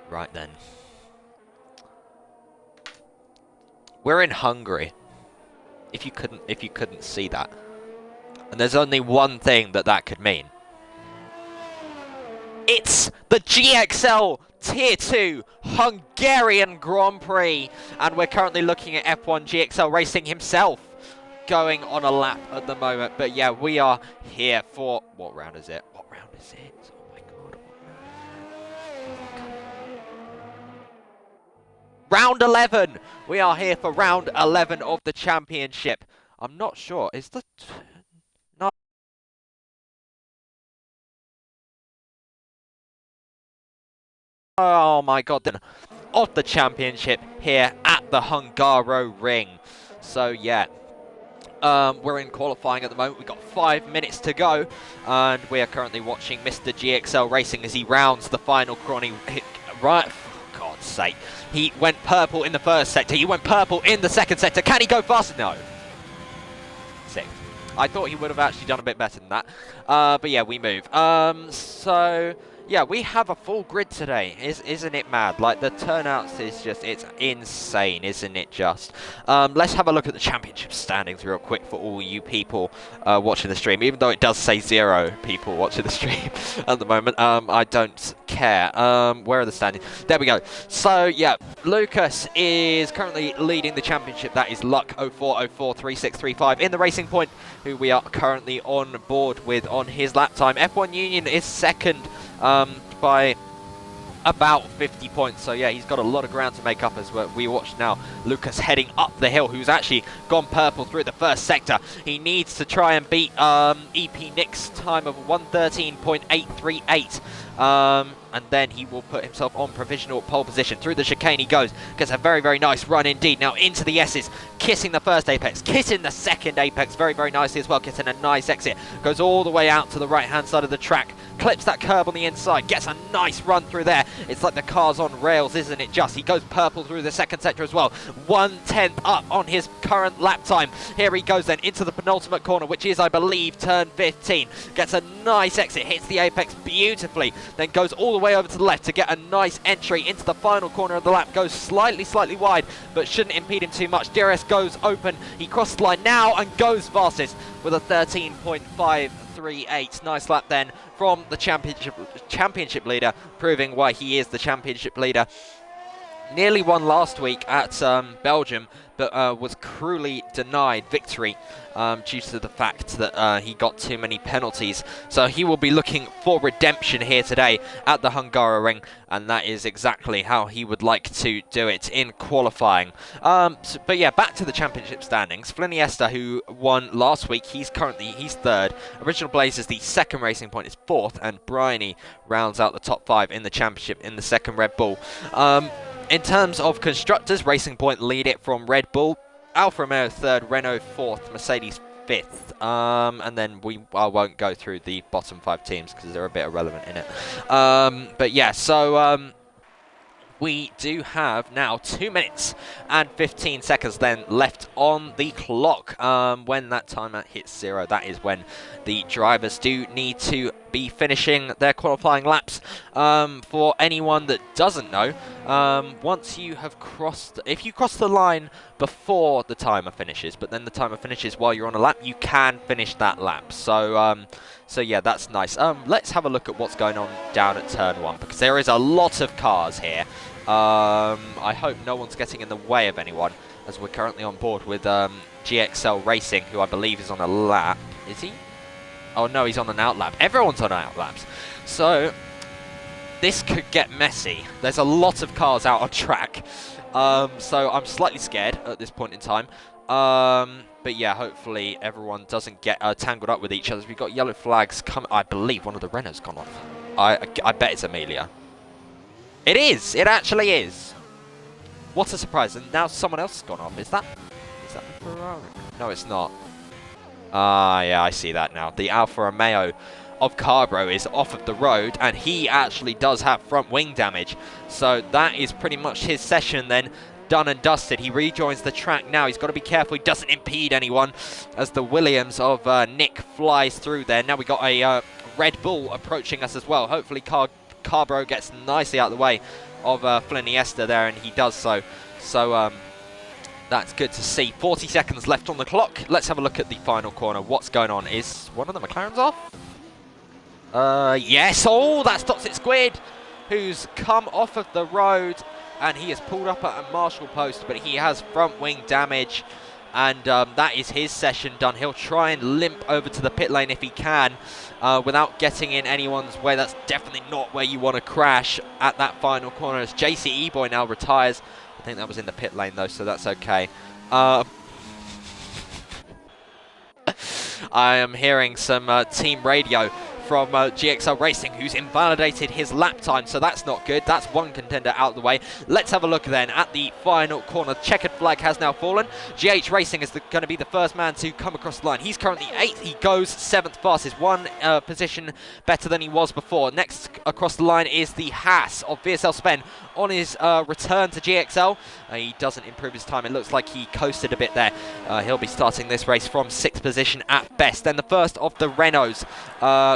Right then. We're in Hungary. If you couldn't see that. And there's only one thing that could mean. It's the GXL Tier 2 Hungarian Grand Prix. And we're currently looking at F1GXL Racing himself going on a lap at the moment. But yeah, we are here for... What round is it? What round is it? Oh my god. Round 11! We are here for round 11 of the championship. I'm not sure. Is the... No. Oh my god. Then of the championship here at the Hungaroring. So yeah. We're in qualifying at the moment. We've got 5 minutes to go, and we are currently watching Mr. GXL Racing as he rounds the final corner. Right, for God's sake. He went purple in the first sector. He went purple in the second sector. Can he go faster? No. Sixth. I thought he would have actually done a bit better than that. But yeah, we move. So... yeah, we have a full grid today. Isn't it mad? Like, the turnouts is just, it's insane, isn't it just? Let's have a look at the championship standings real quick for all you people watching the stream. Even though it does say 0 people watching the stream at the moment, I don't care. Where are the standings? There we go. So, yeah, Lucas is currently leading the championship. That is Luck 04043635 in the Racing Point, who we are currently on board with on his lap time. F1 Union is second. By about 50 points. So yeah, he's got a lot of ground to make up as we watch now. Lucas heading up the hill, who's actually gone purple through the first sector. He needs to try and beat EP Nick's time of 113.838. And then he will put himself on provisional pole position. Through the chicane he goes. Gets a very, very nice run indeed. Now into the S's. Kissing the first apex. Kissing the second apex very, very nicely as well. Getting a nice exit. Goes all the way out to the right-hand side of the track. Clips that curb on the inside. Gets a nice run through there. It's like the car's on rails, isn't it just? He goes purple through the second sector as well. 1/10 up on his current lap time. Here he goes then into the penultimate corner, which is, I believe, turn 15. Gets a nice exit. Hits the apex beautifully. Then goes all the way over to the left to get a nice entry into the final corner of the lap. Goes slightly wide, but shouldn't impede him too much. DRS goes open. He crosses the line now and goes fastest with a 13.538. Nice lap then from the championship leader, proving why he is the championship leader. Nearly won last week at Belgium, but was cruelly denied victory due to the fact that he got too many penalties. So he will be looking for redemption here today at the Hungaroring, and that is exactly how he would like to do it in qualifying. But yeah, back to the championship standings. Fliniesta, who won last week, he's third. Original Blaze is the second. Racing Point is fourth, and Bryony rounds out the top 5 in the championship in the second Red Bull. In terms of constructors, Racing Point lead it from Red Bull, Alfa Romeo third, Renault fourth, Mercedes fifth. And then I won't go through the bottom 5 teams because they're a bit irrelevant in it. But yeah, so we do have now 2 minutes and 15 seconds then left on the clock. When that timer hits 0, that is when the drivers do need to be finishing their qualifying laps. For anyone that doesn't know, once you have if you cross the line before the timer finishes, but then the timer finishes while you're on a lap, you can finish that lap. So so yeah, that's nice. Let's have a look at what's going on down at turn 1, because there is a lot of cars here. I hope no one's getting in the way of anyone, as we're currently on board with GXL Racing, who I believe is on a lap. Is he? Oh no, he's on an outlap. Everyone's on outlaps. So this could get messy. There's a lot of cars out on track. So I'm slightly scared at this point in time. But yeah, hopefully everyone doesn't get tangled up with each other. We've got yellow flags coming. I believe one of the Renault's gone off. I bet it's Amelia. It is! It actually is! What a surprise. And now someone else has gone off. Is that the Ferrari? No, it's not. Yeah, I see that now. The Alfa Romeo of Carbro is off of the road, and he actually does have front wing damage. So that is pretty much his session then done and dusted. He rejoins the track now. He's got to be careful he doesn't impede anyone as the Williams of Nick flies through there. Now we got a Red Bull approaching us as well. Hopefully car Carbro gets nicely out of the way of Fliniesta there, and he does so. So that's good to see. 40 seconds left on the clock. Let's have a look at the final corner. What's going on? Is one of the McLarens off? Yes. Oh, that's Toxic Squid, who's come off of the road, and he has pulled up at a marshal post, but he has front wing damage, and that is his session done. He'll try and limp over to the pit lane if he can, without getting in anyone's way. That's definitely not where you want to crash at that final corner, as JCE Boy now retires. I think that was in the pit lane though, so that's okay. I am hearing some team radio from GXL Racing, who's invalidated his lap time, so that's not good. That's one contender out of the way. Let's have a look then at the final corner. Checkered flag has now fallen. GH Racing is going to be the first man to come across the line. He's currently 8th. He goes 7th fastest, one position better than he was before. Next across the line is the Haas of VSL Spen on his return to GXL. He doesn't improve his time. It looks like he coasted a bit there. He'll be starting this race from 6th position at best. Then the first of the Renaults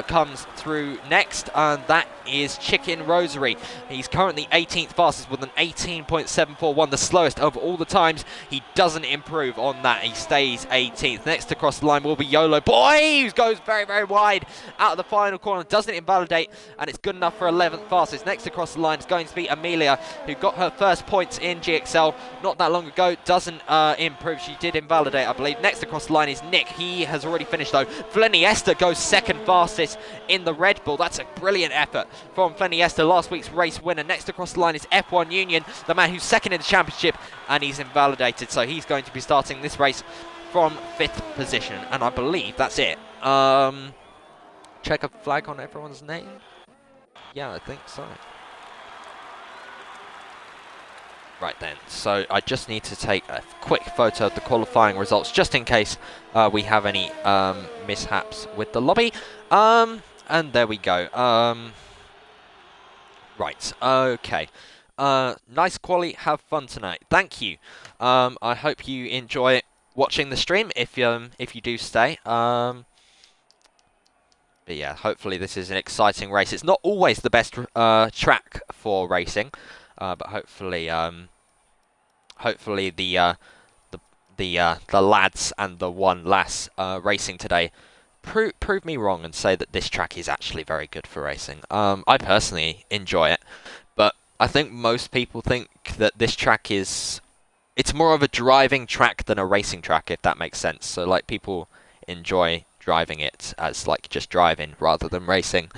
comes through next, and that is Chicken Rosary. He's currently 18th fastest with an 18.741, the slowest of all the times. He doesn't improve on that. He stays 18th. Next across the line will be YOLO Boy, who goes very, very wide out of the final corner. Doesn't invalidate, and it's good enough for 11th fastest. Next across the line is going to be Amelia, who got her first points in GXL not that long ago. Doesn't improve. She did invalidate, I believe. Next across the line is Nick. He has already finished though. Fliniesta goes 2nd fastest in the Red Bull. That's a brilliant effort from Fliniesta, last week's race winner. Next across the line is F1 Union, the man who's 2nd in the championship, and he's invalidated, so he's going to be starting this race from 5th position, and I believe that's it. Check a flag on everyone's name. Yeah, I think so. Right then, so I just need to take a quick photo of the qualifying results, just in case we have any mishaps with the lobby. And there we go. Right, okay. Nice quali, have fun tonight. Thank you. I hope you enjoy watching the stream, if you do stay. But yeah, hopefully this is an exciting race. It's not always the best track for racing, but hopefully, hopefully the lads and the one lass racing today prove me wrong and say that this track is actually very good for racing. I personally enjoy it, but I think most people think that this track is... It's more of a driving track than a racing track, if that makes sense. So, like, people enjoy driving it as, like, just driving rather than racing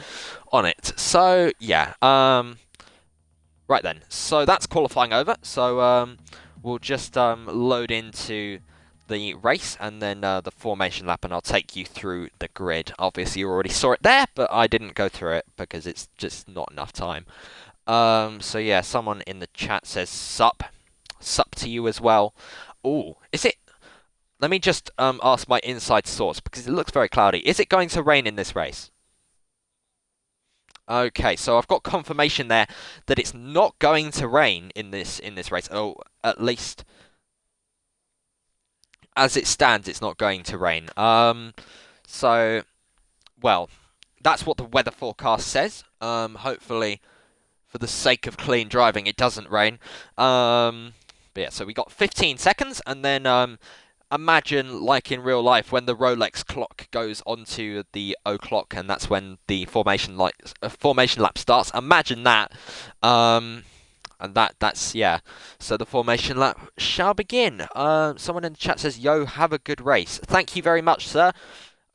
on it. So, yeah. Right then. So, that's qualifying over. So, we'll just load into the race and then the formation lap, and I'll take you through the grid. Obviously you already saw it there, but I didn't go through it because it's just not enough time. So yeah, someone in the chat says sup to you as well. Oh, is it? Let me just ask my inside source, because it looks very cloudy. Is it going to rain in this race? Okay, so I've got confirmation there that it's not going to rain in this race. Oh, at least as it stands, it's not going to rain. So, well, that's what the weather forecast says. Hopefully, for the sake of clean driving, it doesn't rain. But yeah, so we got 15 seconds, and then imagine, like in real life, when the Rolex clock goes onto the o'clock, and that's when the formation lap starts. Imagine that. And that's, yeah. So the formation lap shall begin. Someone in the chat says, yo, have a good race. Thank you very much, sir.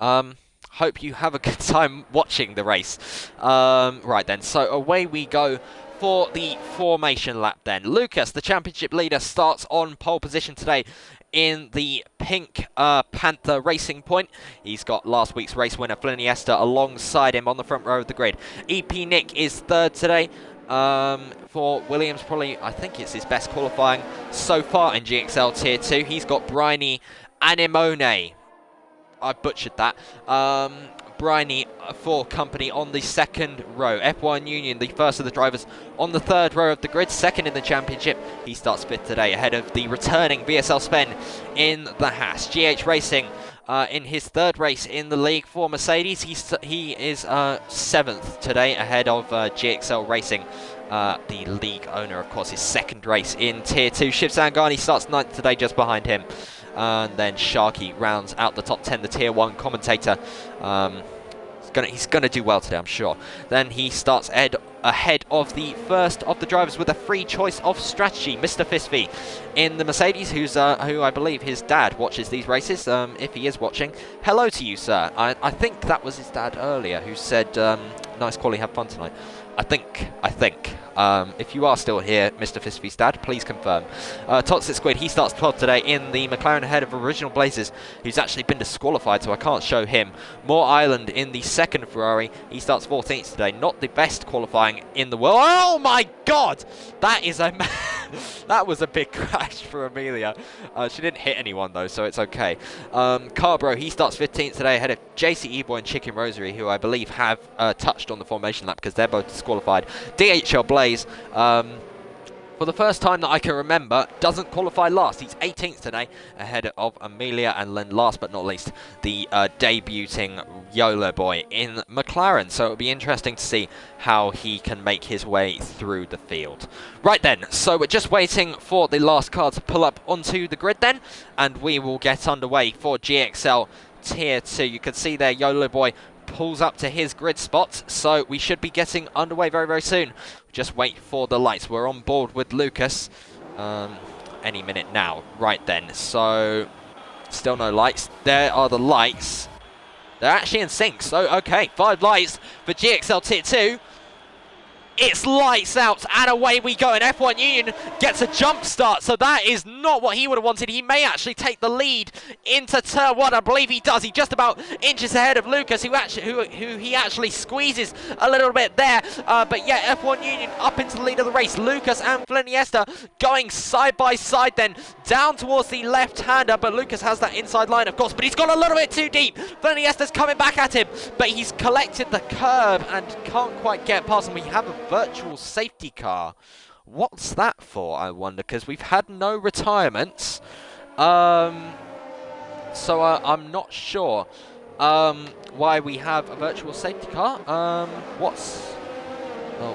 Hope you have a good time watching the race. Right then, so away we go for the formation lap then. Lucas, the championship leader, starts on pole position today in the pink Panther Racing Point. He's got last week's race winner, Fliniesta, alongside him on the front row of the grid. EP Nick is 3rd today. For Williams, probably, I think it's his best qualifying so far in GXL Tier 2. He's got Bryony Anemone. I butchered that. Bryony for company on the 2nd row. F1 Union, the first of the drivers, on the 3rd row of the grid, 2nd in the championship. He starts 5th today, ahead of the returning VSL Spen in the Haas. GH Racing in his third race in the league for Mercedes. He is 7th today, ahead of GXL Racing, the league owner, of course. His second race in Tier 2. Shiv Sangani starts 9th today, just behind him. And then Sharky rounds out the top 10, the Tier 1 commentator. He's gonna do well today, I'm sure. Then he starts ahead of the first of the drivers with a free choice of strategy, Mr. Fisby in the Mercedes, who I believe his dad watches these races. If he is watching, hello to you, sir. I think that was his dad earlier who said, nice quality, have fun tonight. I think. If you are still here, Mr. Fisby's dad, please confirm. Toxic Squid, he starts 12th today in the McLaren, ahead of Original Blazers, who's actually been disqualified, so I can't show him. Moore Island in the second Ferrari, he starts 14th today. Not the best qualifying in the world. Oh my God! That is that was a big crash for Amelia. She didn't hit anyone though, so it's okay. Carbro, he starts 15th today, ahead of JC Eboy and Chicken Rosary, who I believe have touched on the formation lap because they're both disqualified. DHL Blaze, for the first time that I can remember, doesn't qualify last. He's 18th today, ahead of Amelia, and then last but not least, the debuting YOLO boy in McLaren. So it'll be interesting to see how he can make his way through the field. Right then, so we're just waiting for the last car to pull up onto the grid then, and we will get underway for GXL Tier 2. You can see there, YOLO boy pulls up to his grid spot, so we should be getting underway very, very soon. Just wait for the lights. We're on board with Lucas any minute now. Right then, so still no lights. There are the lights. They're actually in sync, so okay, 5 lights for GXL Tier 2. It's lights out, and away we go, and F1 Union gets a jump start, so that is not what he would have wanted. He may actually take the lead into turn 1. I believe he does. He just about inches ahead of Lucas, who he actually squeezes a little bit there. But yeah, F1 Union up into the lead of the race. Lucas and Fliniesta going side by side then, down towards the left-hander, but Lucas has that inside line, of course, but he's gone a little bit too deep. Fliniesta's coming back at him, but he's collected the curb and can't quite get past him. We have a virtual safety car. What's that for, I wonder, because we've had no retirements. So I'm not sure why we have a virtual safety car. Oh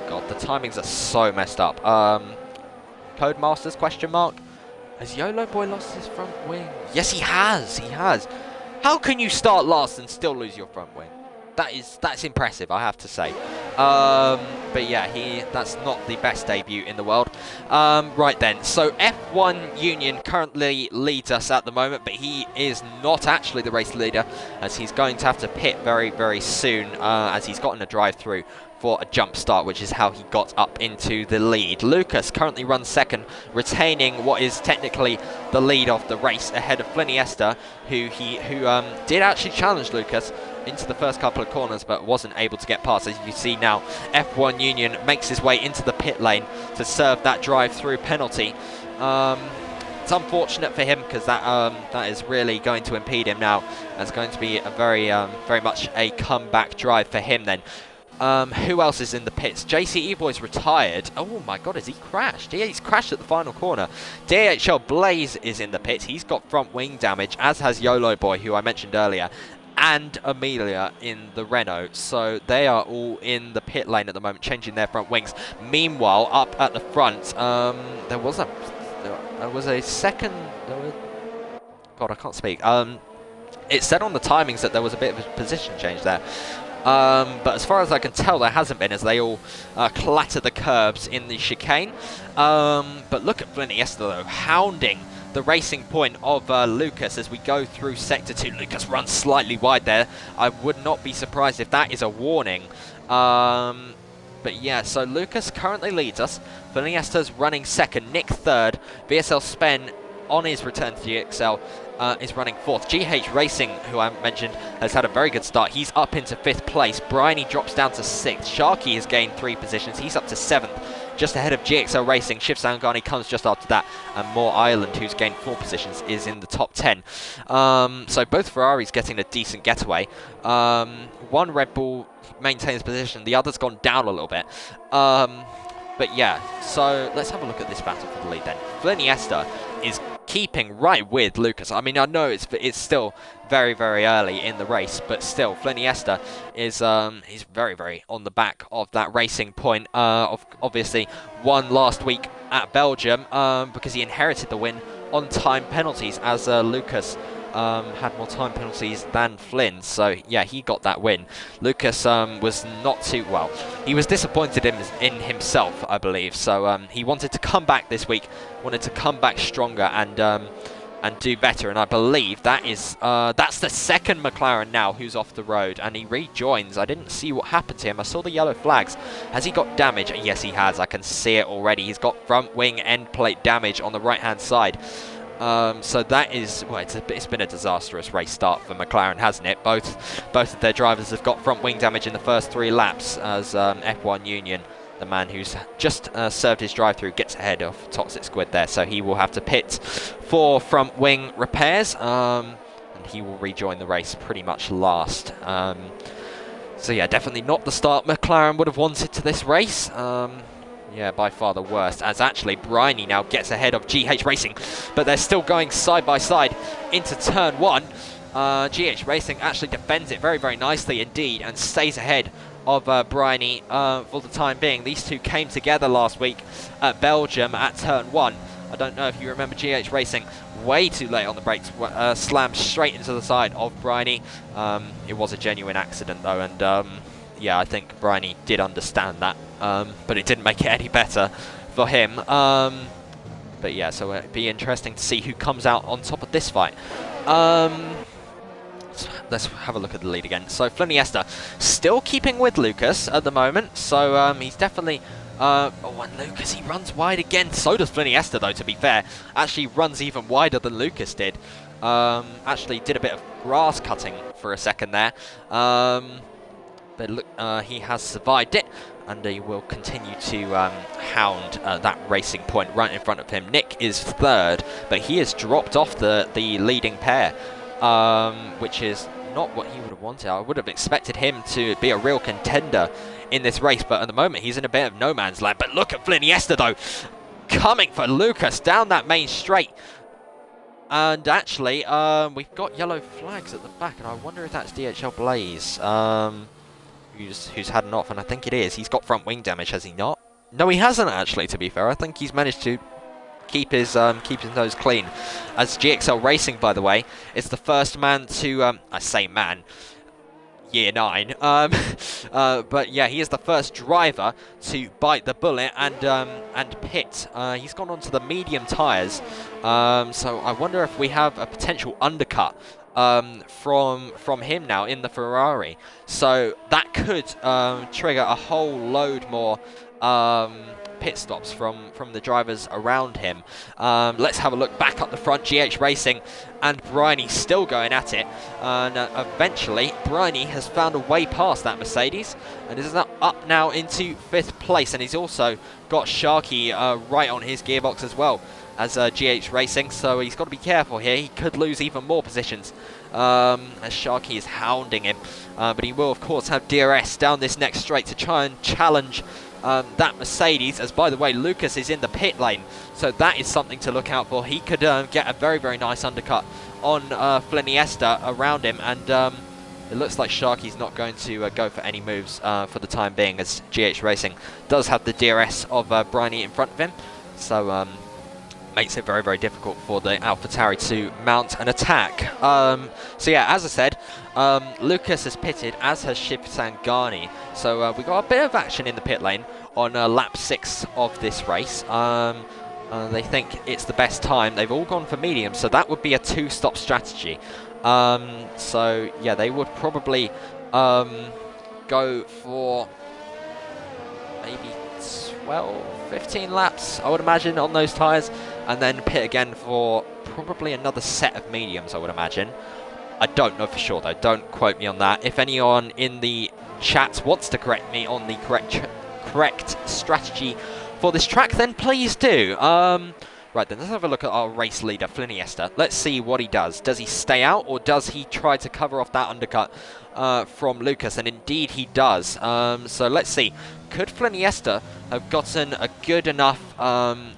god, the timings are so messed up. Codemasters, question mark. Has YOLO boy lost his front wing? Yes, he has. How can you start last and still lose your front wing? That's impressive, I have to say. But yeah, that's not the best debut in the world. Right then, so F1 Union currently leads us at the moment, but he is not actually the race leader, as he's going to have to pit very, very soon, as he's gotten a drive-through for a jump start, which is how he got up into the lead. Lucas currently runs second, retaining what is technically the lead of the race, ahead of Fliniesta, who did actually challenge Lucas into the first couple of corners, but wasn't able to get past. As you see now, F1 Union makes his way into the pit lane to serve that drive-through penalty. It's unfortunate for him, because that is really going to impede him now. It's going to be a very much a comeback drive for him then. Who else is in the pits? JC Eboy's retired. Oh my god, has he crashed? Yeah, he's crashed at the final corner. DHL Blaze is in the pits. He's got front wing damage, as has YOLO Boy, who I mentioned earlier, and Amelia in the Renault. So they are all in the pit lane at the moment, changing their front wings. Meanwhile, up at the front, there was a second... God, I can't speak. It said on the timings that there was a bit of a position change there. But as far as I can tell, there hasn't been, as they all clatter the curbs in the chicane. But look at Fliniesta, though, hounding the racing point of Lucas as we go through Sector 2. Lucas runs slightly wide there. I would not be surprised if that is a warning. But yeah, so Lucas currently leads us. Fliniesta's running second, Nick third. VSL Spen on his return to GXL is running fourth. GH Racing, who I mentioned, has had a very good start. He's up into 5th place. Bryony drops down to 6th. Sharky has gained 3 positions. He's up to 7th, just ahead of GXL Racing. Shiv Sangani comes just after that. And Moore Island, who's gained 4 positions, is in the top 10. So both Ferraris getting a decent getaway. One Red Bull maintains position. The other's gone down a little bit. But yeah, so let's have a look at this battle for the lead then. Fliniesta is keeping right with Lucas. I mean, I know it's still very, very early in the race, but still, Fliniesta is he's very, very on the back of that Racing Point. Obviously, won last week at Belgium because he inherited the win on time penalties, as Lucas had more time penalties than Flynn. So yeah, he got that win. Lucas was not too well. He was disappointed in himself, I believe. So he wanted to come back this week, wanted to come back stronger and do better. And I believe that is that's the second McLaren now who's off the road, and he rejoins. I didn't see what happened to him. I saw the yellow flags. Has he got damage? Yes, he has. I can see it already. He's got front wing end plate damage on the right hand side. So that is, well, it's been a disastrous race start for McLaren, hasn't it? Both of their drivers have got front wing damage in the first 3 laps, as F1 Union, the man who's just served his drive-through, gets ahead of Toxic Squid there. So he will have to pit for front wing repairs, and he will rejoin the race pretty much last. So yeah, definitely not the start McLaren would have wanted to this race. Yeah, by far the worst, as actually Briney now gets ahead of GH Racing, but they're still going side by side into turn 1. GH Racing actually defends it very, very nicely indeed and stays ahead of Briney for the time being. These two came together last week at Belgium at turn 1. I don't know if you remember GH Racing, way too late on the brakes, slammed straight into the side of Briney. It was a genuine accident though, and yeah, I think Briney did understand that, but it didn't make it any better for him. But yeah, so it'd be interesting to see who comes out on top of this fight. Let's have a look at the lead again. So Fliniesta still keeping with Lucas at the moment, so he's definitely... oh, and Lucas, he runs wide again. So does Fliniesta, though, to be fair. Actually runs even wider than Lucas did. Actually did a bit of grass cutting for a second there. But look, he has survived it, and he will continue to hound that Racing Point right in front of him. Nick is 3rd, but he has dropped off the leading pair, which is not what he would have wanted. I would have expected him to be a real contender in this race, but at the moment he's in a bit of no man's land. But look at Fliniesta, though, coming for Lucas down that main straight. And actually, we've got yellow flags at the back, and I wonder if that's DHL Blaze. Who's had an off, and I think it is. He's got front wing damage, has he not? No, he hasn't actually, to be fair. I think he's managed to keep his nose clean. As GXL Racing, by the way, is the first man to, I say man, year 9. But yeah, he is the first driver to bite the bullet and pit. He's gone onto the medium tyres, so I wonder if we have a potential undercut from him now in the Ferrari. So that could trigger a whole load more pit stops from the drivers around him. Let's have a look back up the front. GH Racing and Briney still going at it, and eventually Briney has found a way past that Mercedes and is up now into 5th place, and he's also got Sharky right on his gearbox as well as GH Racing, so he's got to be careful here. He could lose even more positions as Sharky is hounding him, but he will of course have DRS down this next straight to try and challenge that Mercedes, as by the way Lucas is in the pit lane, so that is something to look out for. He could get a very, very nice undercut on Fliniesta around him, and it looks like Sharky's not going to go for any moves for the time being, as GH Racing does have the DRS of Briney in front of him, so makes it very, very difficult for the AlphaTauri to mount an attack. So yeah, as I said, Lucas has pitted, as has Shiv Sangani. So we got a bit of action in the pit lane on lap 6 of this race. They think it's the best time. They've all gone for medium, so that would be a 2-stop strategy. So yeah, they would probably go for maybe 12, 15 laps, I would imagine, on those tyres, and then pit again for probably another set of mediums, I would imagine. I don't know for sure, though. Don't quote me on that. If anyone in the chat wants to correct me on the correct strategy for this track, then please do. Right, then let's have a look at our race leader, Fliniesta. Let's see what he does. Does he stay out, or does he try to cover off that undercut from Lucas? And indeed he does. So let's see. Could Fliniesta have gotten a good enough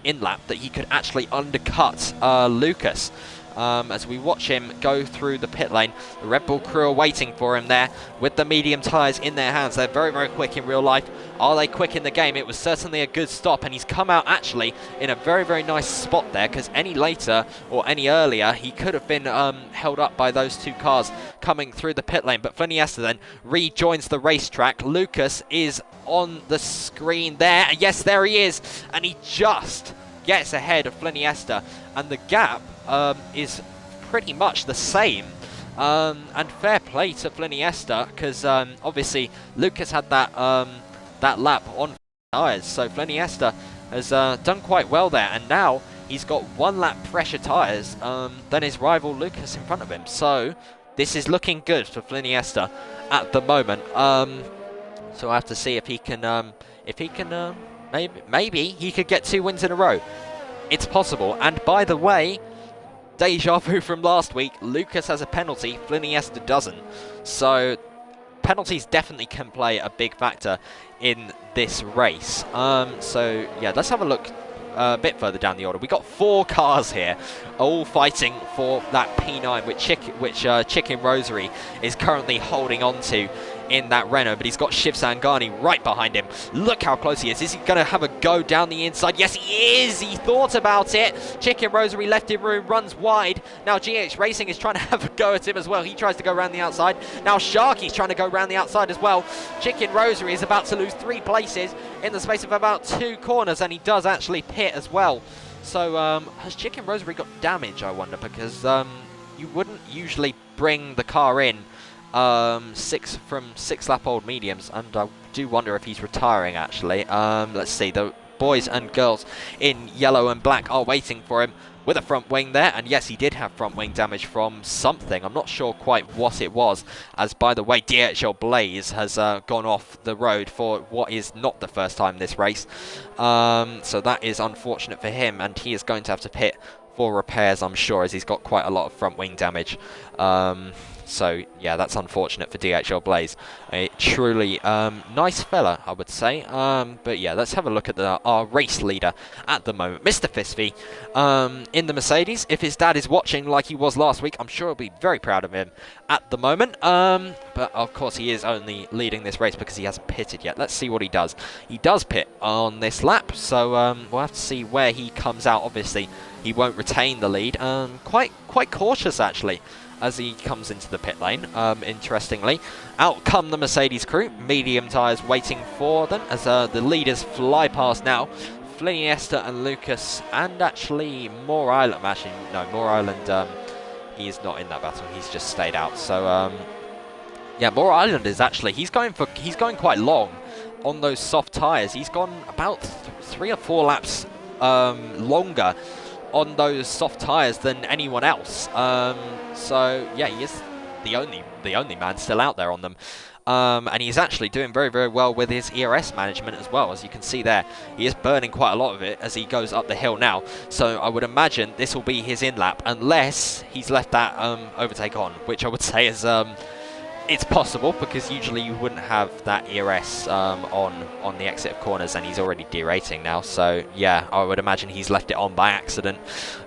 in-lap that he could actually undercut Lucas. As we watch him go through the pit lane, the Red Bull crew are waiting for him there with the medium tyres in their hands. They're very, very quick in real life. Are they quick in the game? It was certainly a good stop, and he's come out actually in a very, very nice spot there, because any later or any earlier, he could have been held up by those two cars coming through the pit lane. But Fliniesta then rejoins the racetrack. Lucas is on the screen there. Yes, there he is, and he just gets ahead of Fliniesta, and the gap is pretty much the same. And fair play to Fliniesta, because obviously Lucas had that lap on tyres, so Fliniesta has done quite well there, and now he's got 1 lap fresher tyres than his rival Lucas in front of him. So this is looking good for Fliniesta at the moment. So I have to see if he can maybe he could get 2 wins in a row. It's possible. And by the way, deja vu from last week, Lucas has a penalty, Fliniesta doesn't. So penalties definitely can play a big factor in this race. So yeah, let's have a look a bit further down the order. We got 4 cars here, all fighting for that P9, which Chicken Rosary is currently holding on to in that Renault, but he's got Shiv Sangani right behind him. Look how close he is. Is he going to have a go down the inside? Yes, he is. He thought about it. Chicken Rosary left him room, runs wide. Now GX Racing is trying to have a go at him as well. He tries to go around the outside. Now Sharky's trying to go around the outside as well. Chicken Rosary is about to lose 3 places in the space of about 2 corners, and he does actually pit as well. So has Chicken Rosary got damage, I wonder, because you wouldn't usually bring the car in 6 lap old mediums, and I do wonder if he's retiring actually. Let's see, the boys and girls in yellow and black are waiting for him with a front wing there, and yes, he did have front wing damage from something. I'm not sure quite what it was, as by the way, DHL Blaze has gone off the road for what is not the first time this race. So that is unfortunate for him, and he is going to have to pit for repairs, I'm sure, as he's got quite a lot of front wing damage. So yeah, that's unfortunate for DHL Blaze. A truly nice fella, I would say. But yeah, let's have a look at our race leader at the moment, Mr. Fisby, in the Mercedes. If his dad is watching like he was last week, I'm sure he'll be very proud of him at the moment. But of course, he is only leading this race because he hasn't pitted yet. Let's see what he does. He does pit on this lap, so we'll have to see where he comes out. Obviously, he won't retain the lead. Quite cautious actually, as he comes into the pit lane. Interestingly, out come the Mercedes crew, medium tyres waiting for them as the leaders fly past now. Fliniesta and Lucas, and actually Moore Island. Actually, no, Moore Island, he is not in that battle. He's just stayed out. So yeah, Moore Island is actually he's going quite long on those soft tyres. He's gone about 3 or 4 laps longer on those soft tyres than anyone else. So yeah, he is the only man still out there on them. And he's actually doing very, very well with his ERS management as well. As you can see there, he is burning quite a lot of it as he goes up the hill now. So I would imagine this will be his in-lap, unless he's left that overtake on, which I would say is it's possible, because usually you wouldn't have that ERS on the exit of corners, and he's already derating now. So yeah, I would imagine he's left it on by accident.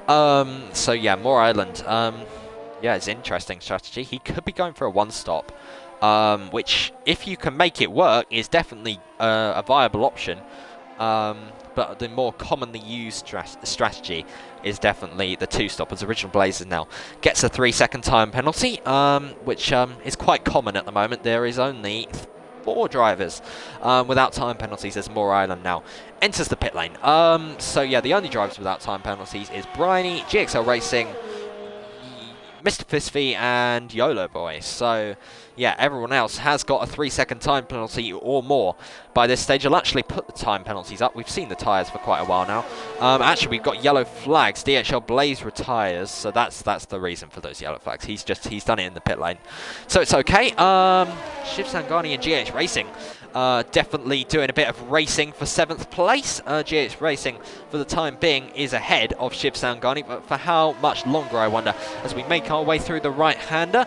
So yeah, Moore Island, yeah, it's an interesting strategy. He could be going for a 1-stop, which, if you can make it work, is definitely a viable option. But the more commonly used strategy is definitely the 2-stop, as Original Blazers now gets a 3-second time penalty, which is quite common at the moment. There is only 4 drivers without time penalties as Moore Island now enters the pit lane. So yeah, the only drivers without time penalties is Bryony, GXL Racing, Mr. Fisby, and YOLO Boy. So yeah, everyone else has got a 3-second time penalty or more by this stage. I'll actually put the time penalties up. We've seen the tyres for quite a while now. Actually, we've got yellow flags. DHL Blaze retires, so that's the reason for those yellow flags. He's done it in the pit lane, so it's okay. Shiv Sangani and GH Racing definitely doing a bit of racing for 7th place. GH Racing, for the time being, is ahead of Shiv Sangani, but for how much longer, I wonder, as we make our way through the right-hander.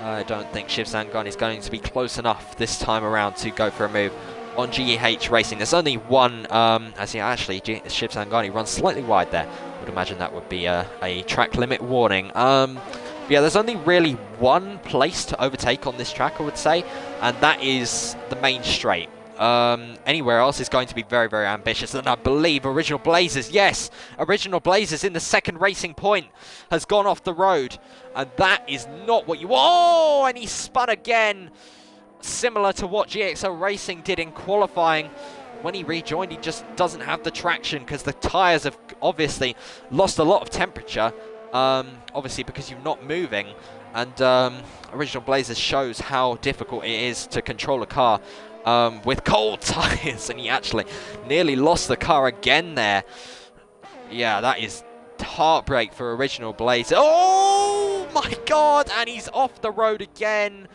I don't think Shiv Sangani is going to be close enough this time around to go for a move on GEH Racing. There's only one, as he actually, Shiv Sangani runs slightly wide there. I would imagine that would be a track limit warning. Yeah, there's only really one place to overtake on this track, I would say, and that is the main straight. Anywhere else is going to be very, very ambitious, and I believe Original Blazers, yes, Original Blazers in the second racing point has gone off the road, and that is not what you... Oh, and he spun again, similar to what GXL Racing did in qualifying. When he rejoined, he just doesn't have the traction because the tyres have obviously lost a lot of temperature, obviously because you're not moving, and Original Blazers shows how difficult it is to control a car with cold tyres, and he actually nearly lost the car again there. Yeah, that is heartbreak for Original Blazers. Oh my god, and he's off the road again.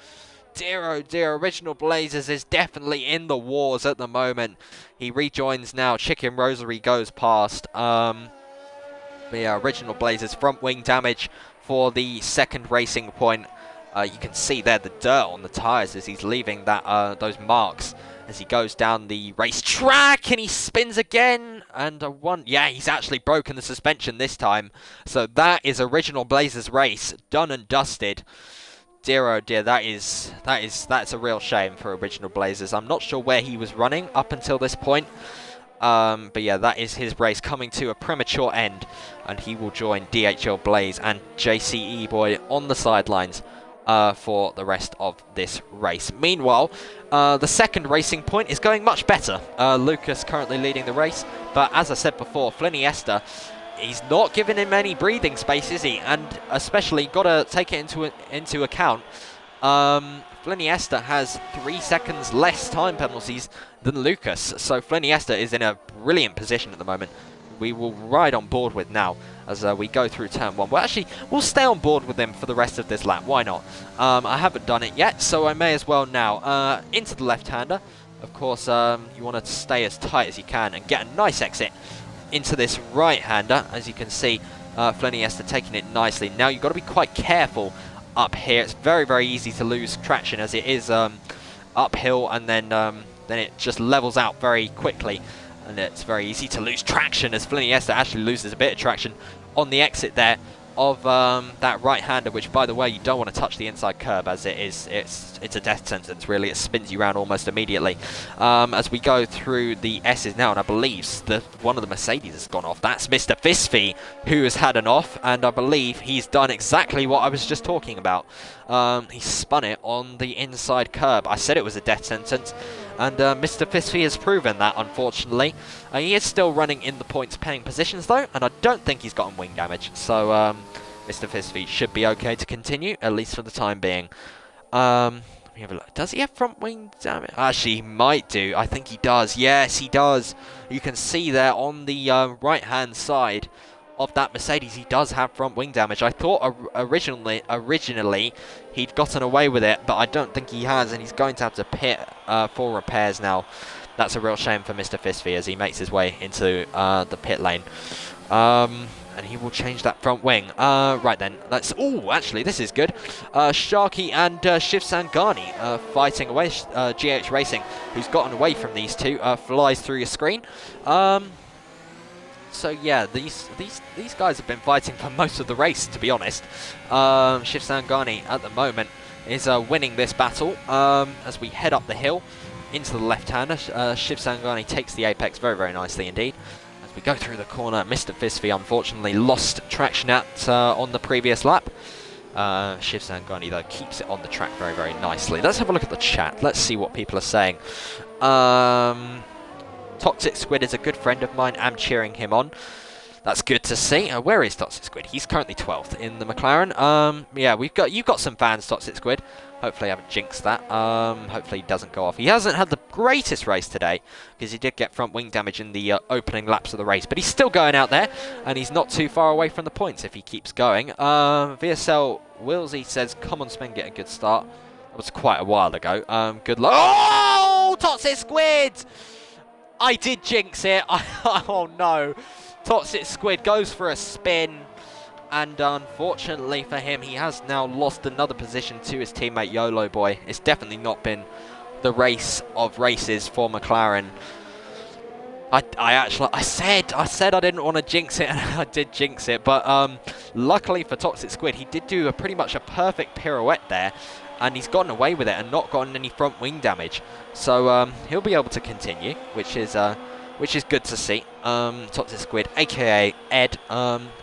Dear oh dear, Original Blazers is definitely in the wars at the moment. He rejoins now, Chicken Rosary goes past. But yeah, Original Blazers front wing damage for the second racing point. You can see there the dirt on the tyres as he's leaving that those marks as he goes down the racetrack, and he spins again, and yeah, he's actually broken the suspension this time. So that is Original Blazers race done and dusted. Dear oh dear, that's a real shame for Original Blazers. I'm not sure where he was running up until this point. But yeah, that is his race coming to a premature end, and he will join DHL Blaze and JCE Boy on the sidelines for the rest of this race. Meanwhile, the second racing point is going much better. Lucas currently leading the race, but as I said before, Fliniesta, he's not giving him any breathing space, is he? And especially got to take it into account. Fliniesta has 3 seconds less time penalties than Lucas, so Fliniesta is in a brilliant position at the moment. We will ride on board with now as we go through turn 1. Well, actually, we'll stay on board with him for the rest of this lap. Why not? I haven't done it yet, so I may as well now. Into the left-hander. Of course, you want to stay as tight as you can and get a nice exit into this right-hander. As you can see, Fliniesta taking it nicely. Now, you've got to be quite careful up here. It's very, very easy to lose traction as it is uphill, and then it just levels out very quickly. And it's very easy to lose traction as Fliniesta actually loses a bit of traction on the exit there of that right-hander, which, by the way, you don't want to touch the inside curb as it's a death sentence, really. It spins you around almost immediately. As we go through the S's now, and I believe one of the Mercedes has gone off. That's Mr. Fisfy, who has had an off, and I believe he's done exactly what I was just talking about. He spun it on the inside curb. I said it was a death sentence, and Mr. Fisfy has proven that, unfortunately. He is still running in the points-paying positions, though, and I don't think he's gotten wing damage. So Mr. Fisfy should be okay to continue, at least for the time being. Let me have a look. Does he have front wing damage? Actually, he might do. I think he does. Yes, he does. You can see there on the right-hand side of that Mercedes, he does have front wing damage. I thought originally he'd gotten away with it, but I don't think he has, and he's going to have to pit for repairs now. That's a real shame for Mr. Fisfy as he makes his way into the pit lane. And he will change that front wing. Right then, let's... Oh, actually, this is good. Sharky and Shiv Sangani fighting away. GH Racing, who's gotten away from these two, flies through your screen. So yeah, these guys have been fighting for most of the race, to be honest. Shiv Sangani at the moment is winning this battle as we head up the hill into the left-hander. Shiv Sangani takes the apex very, very nicely indeed. As we go through the corner, Mr. Fisfy unfortunately lost traction on the previous lap. Shiv Sangani, though, keeps it on the track very, very nicely. Let's have a look at the chat. Let's see what people are saying. Toxic Squid is a good friend of mine. I'm cheering him on. That's good to see. Where is Toxic Squid? He's currently 12th in the McLaren. Yeah, you've got some fans, Toxic Squid. Hopefully I haven't jinxed that. Hopefully he doesn't go off. He hasn't had the greatest race today because he did get front wing damage in the opening laps of the race. But he's still going out there, and he's not too far away from the points if he keeps going. VSL Willsey says, come on, Spen, get a good start. That was quite a while ago. Good luck. Oh, Toxic Squid! I did jinx it. Oh no. Toxic Squid goes for a spin. And unfortunately for him, he has now lost another position to his teammate YOLO Boy. It's definitely not been the race of races for McLaren. I said I didn't want to jinx it, and I did jinx it. But luckily for Toxic Squid, he did do pretty much a perfect pirouette there, and he's gotten away with it and not gotten any front wing damage. So he'll be able to continue, which is good to see. Toxic Squid, aka Ed,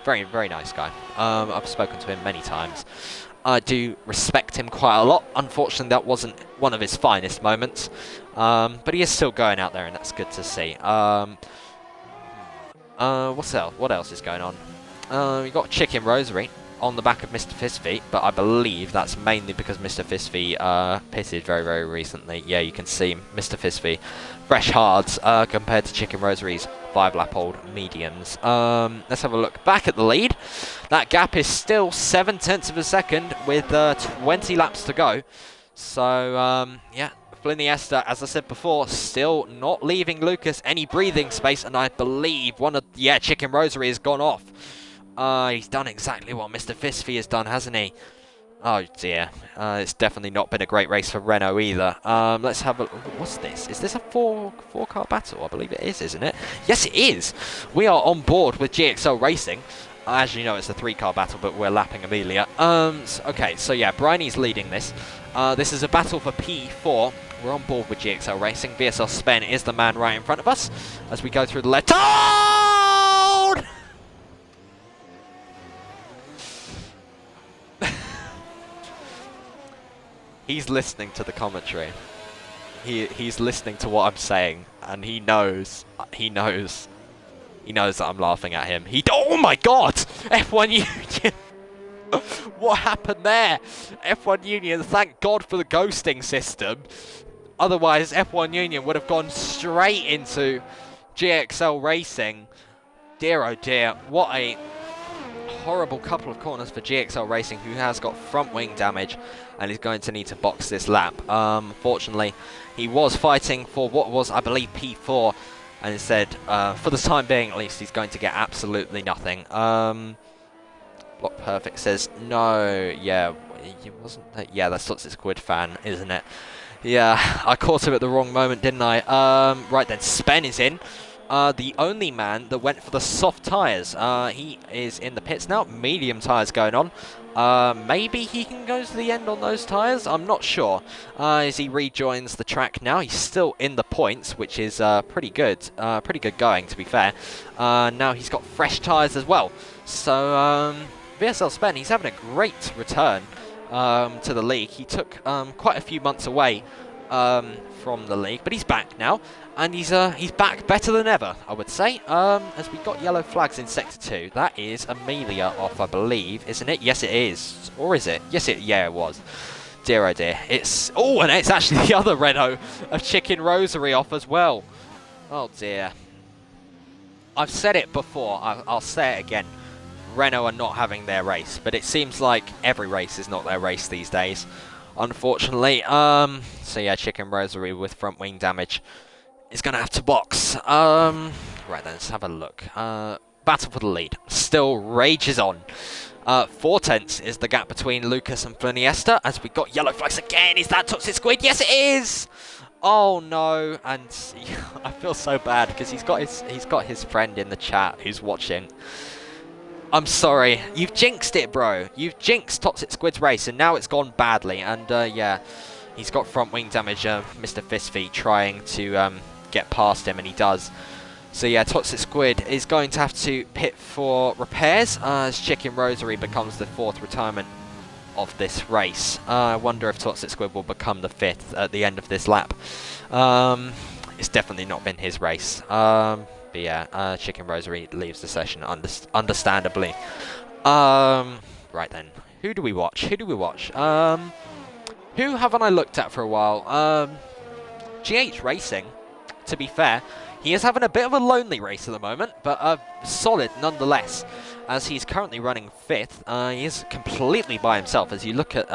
very, very nice guy. I've spoken to him many times. I do respect him quite a lot. Unfortunately, that wasn't one of his finest moments. But he is still going out there, and that's good to see. What's else? What else is going on? We got Chicken Rosary on the back of Mr. Fistfeet, but I believe that's mainly because Mr. Fistfeet pitted very, very recently. Yeah, you can see Mr. Fistfeet fresh hards compared to Chicken Rosary's 5-lap-old mediums. Let's have a look back at the lead. That gap is still 0.7 of a second with 20 laps to go. So, yeah, Fliniesta, as I said before, still not leaving Lucas any breathing space, and I believe Chicken Rosary has gone off. He's done exactly what Mr. Fistfeet has done, hasn't he? Oh dear, it's definitely not been a great race for Renault either. Let's have a... What's this? Is this a four-car battle? I believe it is, isn't it? Yes, it is! We are on board with GXL Racing. As you know, it's a 3-car battle, but we're lapping Amelia. Okay, so yeah, Briney's leading this. This is a battle for P4. We're on board with GXL Racing. VSL Spen is the man right in front of us as we go through the left. He's listening to the commentary. He's listening to what I'm saying, and he knows that I'm laughing at him. Oh my God! F1 Union! What happened there? F1 Union, thank God for the ghosting system. Otherwise, F1 Union would have gone straight into GXL Racing. Dear oh dear, what a horrible couple of corners for GXL Racing, who has got front wing damage and is going to need to box this lap. Fortunately, he was fighting for what was, I believe, P4, and instead, for the time being at least, he's going to get absolutely nothing. Block Perfect says, no, yeah, he wasn't, yeah, that's Toxic Squid fan, isn't it? Yeah, I caught him at the wrong moment, didn't I? Right then, Spen is in. The only man that went for the soft tyres. He is in the pits now. Medium tyres going on. Maybe he can go to the end on those tyres. I'm not sure. As he rejoins the track now, he's still in the points, which is pretty good. Pretty good going, to be fair. Now he's got fresh tyres as well. So VSL Spen, he's having a great return to the league. He took quite a few months away from the league, but he's back now. And he's back better than ever, I would say. As we got yellow flags in Sector 2. That is Amelia off, I believe, isn't it? Yes, it is. Or is it? Yeah, it was. Dear oh dear. Oh, and it's actually the other Renault of Chicken Rosary off as well. Oh dear. I've said it before. I'll say it again. Renault are not having their race, but it seems like every race is not their race these days, unfortunately. So yeah, Chicken Rosary with front wing damage is going to have to box. Right then, let's have a look. Battle for the lead still rages on. 4/10 is the gap between Lucas and Fliniesta, as we got yellow flags again. Is that Toxic Squid? Yes, it is! Oh no, and I feel so bad because he's got his friend in the chat who's watching. I'm sorry, you've jinxed it, bro. You've jinxed Toxic Squid's race, and now it's gone badly. And yeah, he's got front wing damage. Mr. Fistfeet trying to get past him, and he does. So yeah, Toxic Squid is going to have to pit for repairs as Chicken Rosary becomes the 4th retirement of this race. I wonder if Toxic Squid will become the 5th at the end of this lap. It's definitely not been his race. But yeah, Chicken Rosary leaves the session understandably. Right then, who do we watch? Who haven't I looked at for a while? GH Racing, to be fair, he is having a bit of a lonely race at the moment, but solid nonetheless, as he's currently running 5th. He is completely by himself. As you look at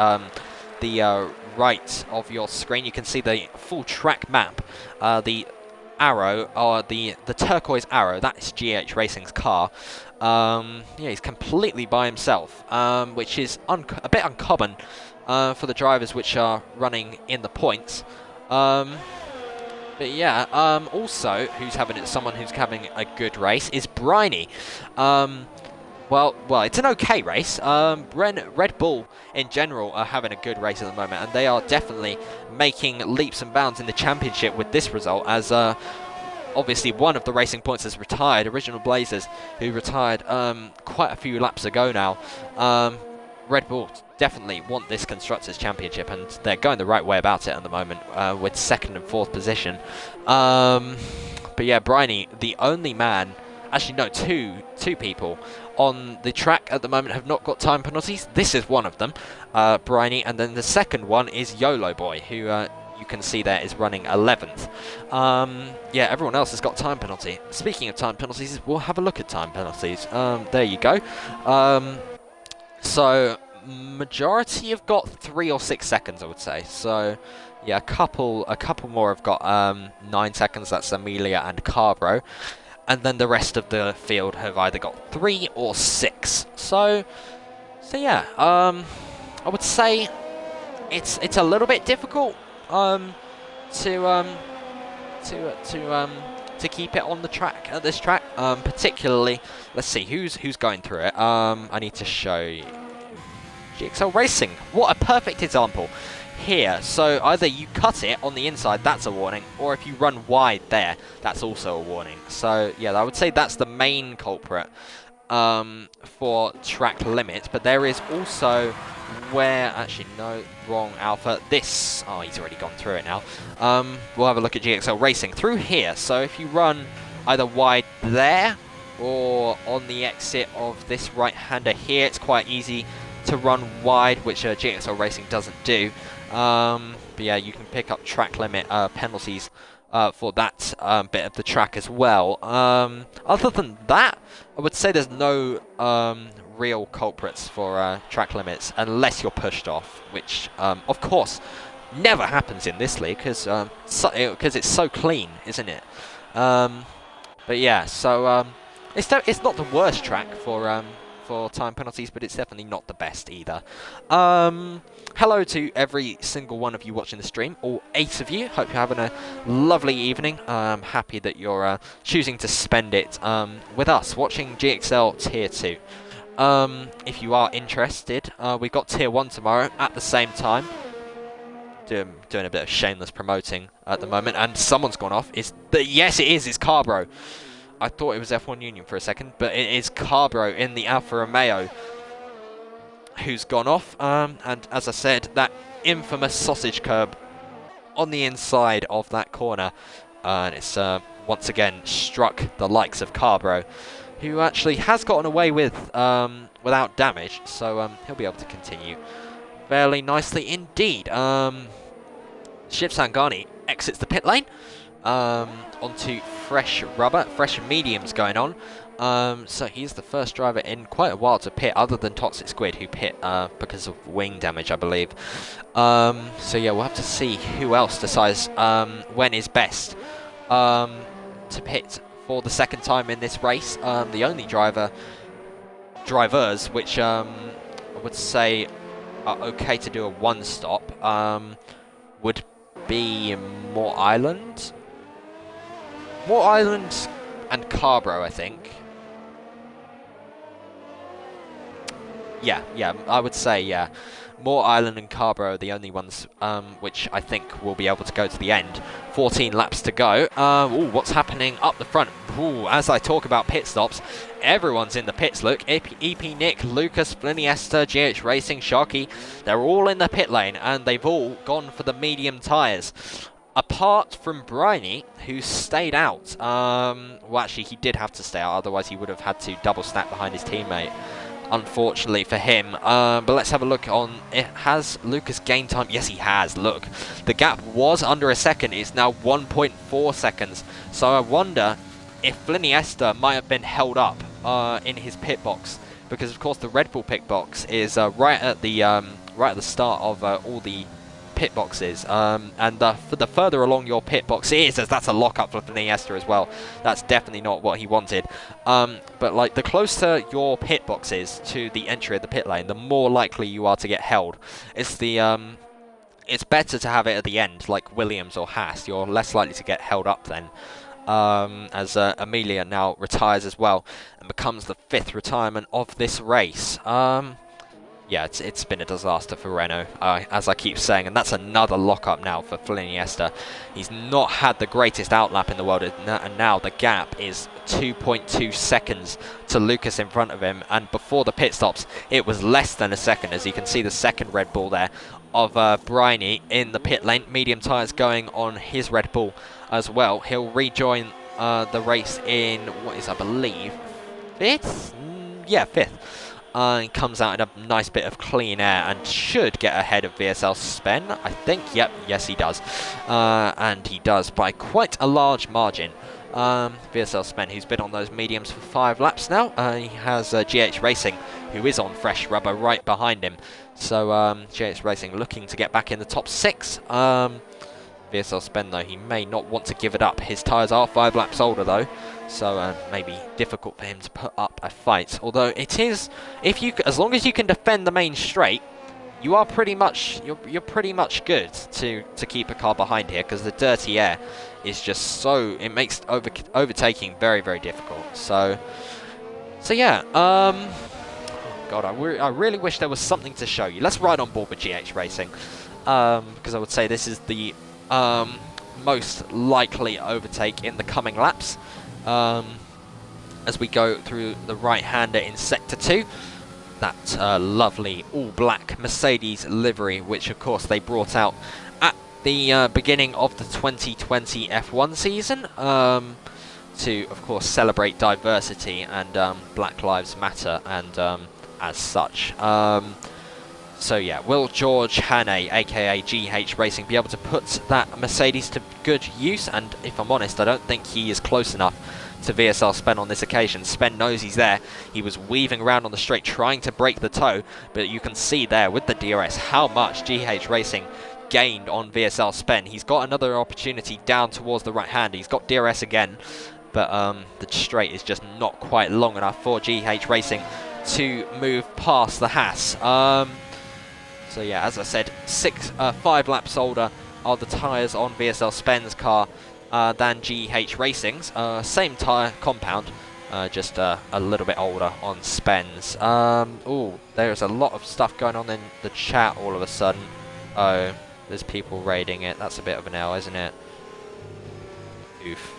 the right of your screen, you can see the full track map. The arrow, or the turquoise arrow, that is GH Racing's car. Yeah, he's completely by himself, which is a bit uncommon for the drivers which are running in the points. But yeah, also, someone who's having a good race is Briney. Well, it's an okay race. Red Bull in general are having a good race at the moment, and they are definitely making leaps and bounds in the championship with this result, as obviously one of the Racing Points has retired, Original Blazers, who retired quite a few laps ago now. Red Bull definitely want this Constructors' Championship, and they're going the right way about it at the moment, with 2nd and 4th position. But yeah, Briney, the only man, actually no, two people on the track at the moment have not got time penalties. This is one of them, Briney, and then the second one is YOLO Boy, who you can see there is running 11th. Yeah, everyone else has got time penalty. Speaking of time penalties, we'll have a look at time penalties. There you go. So majority have got 3 or 6 seconds, I would say. So yeah, a couple more have got 9 seconds. That's Amelia and Carbro. And then the rest of the field have either got 3 or 6. So yeah, I would say it's a little bit difficult to keep it on the track at this track. Particularly, let's see who's going through it. I need to show you GXL Racing. What a perfect example here. So either you cut it on the inside, that's a warning, or if you run wide there, that's also a warning. So yeah, I would say that's the main culprit for track limits. But there is also wrong Alpha. He's already gone through it now. We'll have a look at GXL Racing through here. So if you run either wide there or on the exit of this right-hander here, it's quite easy to run wide, which GXL Racing doesn't do. But yeah, you can pick up track limit penalties for that bit of the track as well. Other than that, I would say there's no real culprits for track limits unless you're pushed off, which of course never happens in this league because it's so clean, isn't it? But yeah, so it's not the worst track for time penalties, but it's definitely not the best either. Hello to every single one of you watching the stream, all 8 of you. Hope you're having a lovely evening. I'm happy that you're choosing to spend it with us, watching GXL Tier 2. If you are interested, we've got Tier 1 tomorrow at the same time. Doing a bit of shameless promoting at the moment, and someone's gone off. Yes, it is. It's Carbro. I thought it was F1 Union for a second, but it is Carbro in the Alfa Romeo who's gone off. And as I said, that infamous sausage curb on the inside of that corner, and it's once again struck the likes of Carbro, who actually has gotten away with without damage, so he'll be able to continue fairly nicely indeed. Shiv Sangani exits the pit lane. Onto fresh rubber, fresh mediums going on. So he's the first driver in quite a while to pit, other than Toxic Squid, who pit because of wing damage, I believe. So yeah, we'll have to see who else decides when is best to pit for the second time in this race. The only drivers which I would say are okay to do a one stop would be Moore Island and Carbro, I think. Yeah, I would say, yeah. Moore Island and Carbro are the only ones which I think will be able to go to the end. 14 laps to go. Ooh, what's happening up the front? Ooh, as I talk about pit stops, everyone's in the pits. Look, EP Nick, Lucas, Fliniesta, GH Racing, Sharky, they're all in the pit lane, and they've all gone for the medium tyres. Apart from Briney, who stayed out. Well, actually, he did have to stay out, otherwise he would have had to double stack behind his teammate, unfortunately for him. But let's have a look on... Has Lucas gained time? Yes, he has. Look, the gap was under a second. It's now 1.4 seconds. So I wonder if Fliniesta might have been held up in his pit box, because of course the Red Bull pit box is right at the start of all the pit boxes, and the further along your pit box is, as that's a lockup for Fliniesta as well. That's definitely not what he wanted. But like, the closer your pit box is to the entry of the pit lane, the more likely you are to get held. It's the it's better to have it at the end, like Williams or Haas. You're less likely to get held up then. As Amelia now retires as well and becomes the 5th retirement of this race. Yeah, it's been a disaster for Renault, as I keep saying, and that's another lock-up now for Iniesta. He's not had the greatest outlap in the world, and now the gap is 2.2 seconds to Lucas in front of him, and before the pit stops, it was less than a second, as you can see the second Red Bull there of Briney in the pit lane. Medium tyres going on his Red Bull as well. He'll rejoin the race in, what is, I believe, 5th? Yeah, 5th. He comes out in a nice bit of clean air and should get ahead of VSL Spen, I think. Yep, yes he does. And he does by quite a large margin. VSL Spen, who's been on those mediums for 5 laps now. He has GH Racing, who is on fresh rubber, right behind him. So GH Racing looking to get back in the top 6. VSL Spen, though, he may not want to give it up. His tyres are 5 laps older, though, so maybe difficult for him to put up a fight. Although it is, as long as you can defend the main straight, you are pretty much you're pretty much good to keep a car behind here, because the dirty air is just so, it makes overtaking very, very difficult. So yeah. God, I really wish there was something to show you. Let's ride on board with GH Racing, because I would say this is the most likely overtake in the coming laps, as we go through the right-hander in Sector 2. That lovely all-black Mercedes livery, which of course they brought out at the beginning of the 2020 F1 season, to of course celebrate diversity and Black Lives Matter, and as such. So yeah, will George Hannay, aka GH Racing, be able to put that Mercedes to good use? And if I'm honest, I don't think he is close enough to VSL Spen on this occasion. Spen knows he's there. He was weaving around on the straight trying to break the toe, but you can see there with the DRS how much GH Racing gained on VSL Spen. He's got another opportunity down towards the right hand. He's got DRS again, but the straight is just not quite long enough for GH Racing to move past the Haas. So yeah, as I said, 5 laps older are the tyres on VSL Spen's car than GH Racing's. Same tyre compound, just a little bit older on Spen's. Oh, there's a lot of stuff going on in the chat all of a sudden. Oh, there's people raiding it. That's a bit of an L, isn't it? Oof.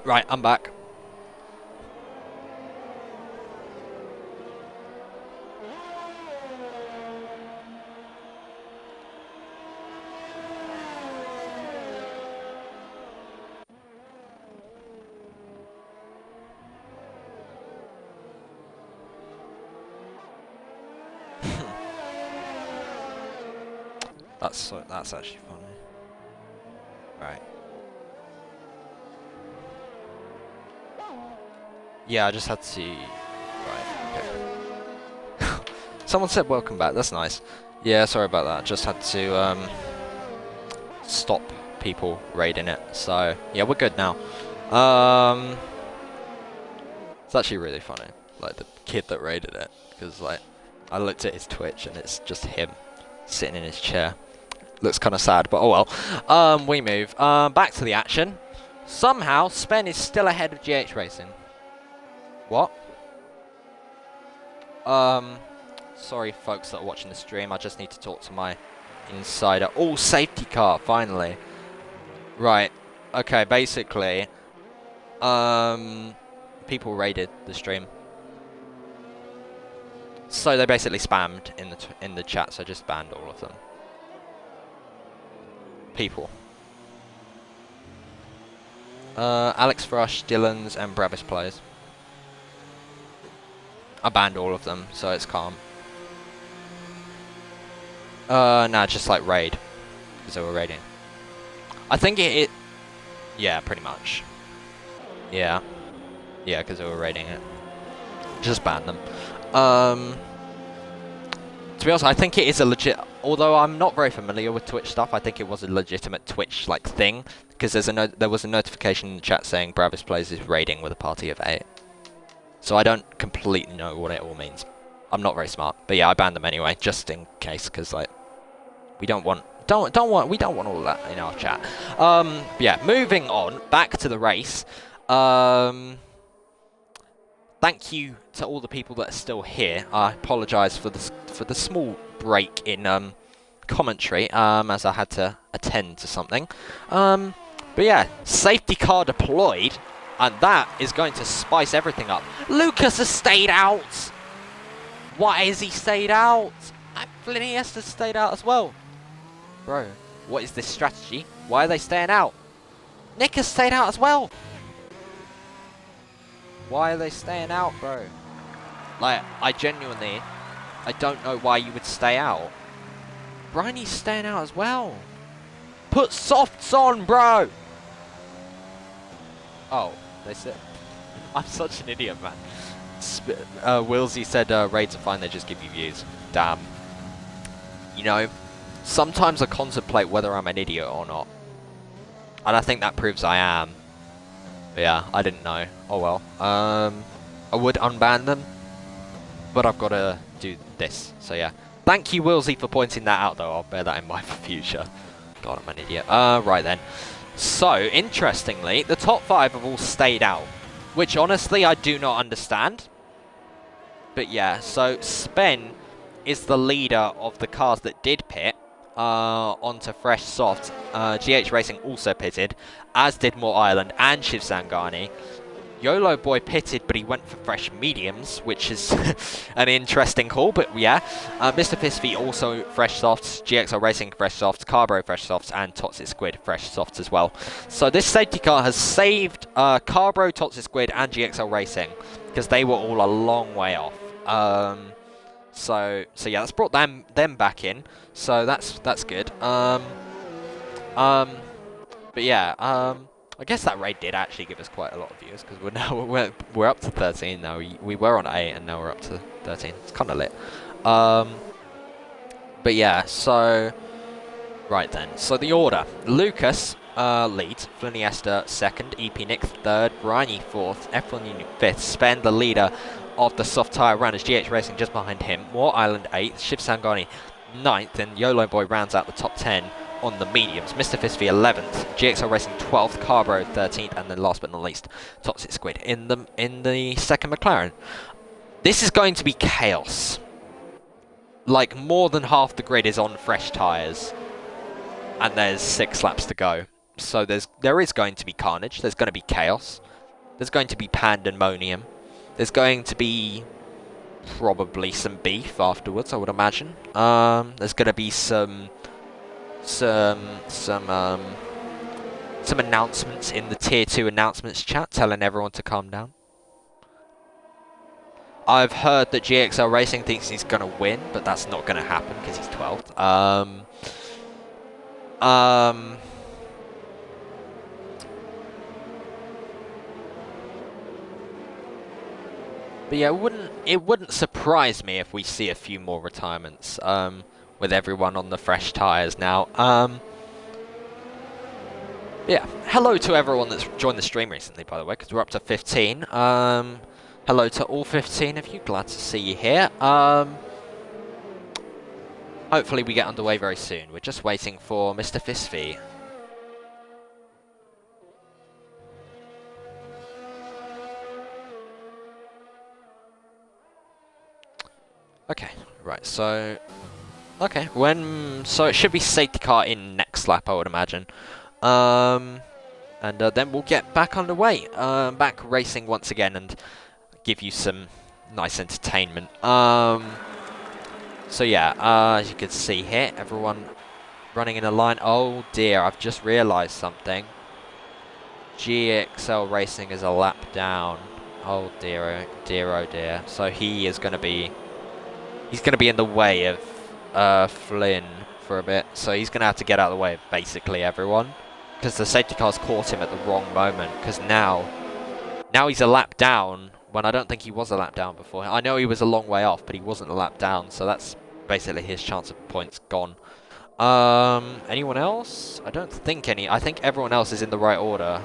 Right, I'm back. That's actually funny. Right. Yeah, I just had to. Right. Okay. Someone said welcome back. That's nice. Yeah, sorry about that. Just had to stop people raiding it. So yeah, we're good now. It's actually really funny, like the kid that raided it, because like I looked at his Twitch and it's just him sitting in his chair. Looks kind of sad, but oh well. We move. Back to the action. Somehow, Spen is still ahead of GH Racing. What? Sorry, folks that are watching the stream. I just need to talk to my insider. Oh, safety car, finally. Right. Okay, basically, people raided the stream. So they basically spammed in the chat, so I just banned all of them. People. Alex Frush, Dylan's, and Bravis plays. I banned all of them, so it's calm. Nah, just like raid, because they were raiding. I think it yeah, pretty much. Yeah. Yeah, because they were raiding it. Just ban them. To be honest, I think it is a legit... Although I'm not very familiar with Twitch stuff, I think it was a legitimate Twitch-like thing. Because there was a notification in the chat saying Bravis Plays is raiding with a party of 8. So I don't completely know what it all means. I'm not very smart. But yeah, I banned them anyway, just in case, because like... We don't want all of that in our chat. Yeah, moving on, back to the race. Thank you to all the people that are still here. I apologise for the small break in commentary, as I had to attend to something. But yeah, safety car deployed, and that is going to spice everything up. Lucas has stayed out. Why has he stayed out? Flinny has stayed out as well. Bro, what is this strategy? Why are they staying out? Nick has stayed out as well. Why are they staying out, bro? Like, I don't know why you would stay out. Briney's staying out as well. Put softs on, bro! Oh, they said... I'm such an idiot, man. Wilsey said raids are fine, they just give you views. Damn. You know, sometimes I contemplate whether I'm an idiot or not. And I think that proves I am. But yeah, I didn't know. Oh well. I would unban them, but I've got to do this. So yeah. Thank you, Wilsey, for pointing that out, though. I'll bear that in mind for future. God, I'm an idiot. Right then. So, interestingly, the top 5 have all stayed out, which honestly I do not understand. But yeah, so Spen is the leader of the cars that did pit onto Fresh Soft. GH Racing also pitted, as did More Ireland and Shiv Sangani. YOLO Boy pitted, but he went for Fresh Mediums, which is an interesting call, but yeah. Mr. Fisfy also Fresh Softs, GXL Racing Fresh Softs, Carbro Fresh Softs, and Toxic Squid Fresh Softs as well. So this safety car has saved Carbro, Toxic Squid, and GXL Racing, because they were all a long way off. So yeah, that's brought them back in. So that's good. But yeah, I guess that raid did actually give us quite a lot of views, because we're up to 13 now. We were on 8 and now we're up to 13. It's kind of lit. But yeah, so right then. So the order: Lucas leads, Fliniesta second, EP Nick third, Bryony fourth, F1 Union fifth, Spen the leader of the soft tyre runners, GH Racing just behind him, More Island 8th, Shiv Sangani 9th, and YOLO Boy rounds out the top 10 on the mediums. Mr. Fisfy 11th, GXL Racing 12th, Carbro 13th, and then last but not least, Toxic Squid in the second McLaren. This is going to be chaos. Like, more than half the grid is on fresh tyres, and there's 6 laps to go. So there is going to be carnage, there's going to be chaos. There's going to be pandemonium. There's going to be probably some beef afterwards, I would imagine. There's going to be some announcements in the Tier 2 announcements chat telling everyone to calm down. I've heard that GXL Racing thinks he's going to win, but that's not going to happen because he's 12th. But yeah, it wouldn't surprise me if we see a few more retirements with everyone on the fresh tyres now. Yeah, hello to everyone that's joined the stream recently, by the way, because we're up to 15. Hello to all 15 of you, glad to see you here. Hopefully we get underway very soon. We're just waiting for Mr. Fisfee. Okay, right, so... Okay, so it should be safety car in next lap, I would imagine. And then we'll get back underway. Back racing once again and give you some nice entertainment. So yeah, as you can see here, everyone running in a line. Oh dear, I've just realised something. GXL Racing is a lap down. Oh dear, oh dear, oh dear. So he is going to be... He's going to be in the way of Flynn for a bit. So he's going to have to get out of the way of basically everyone. Because the safety car's caught him at the wrong moment. Because now he's a lap down when I don't think he was a lap down before. I know he was a long way off, but he wasn't a lap down. So that's basically his chance of points gone. Anyone else? I don't think any. I think everyone else is in the right order.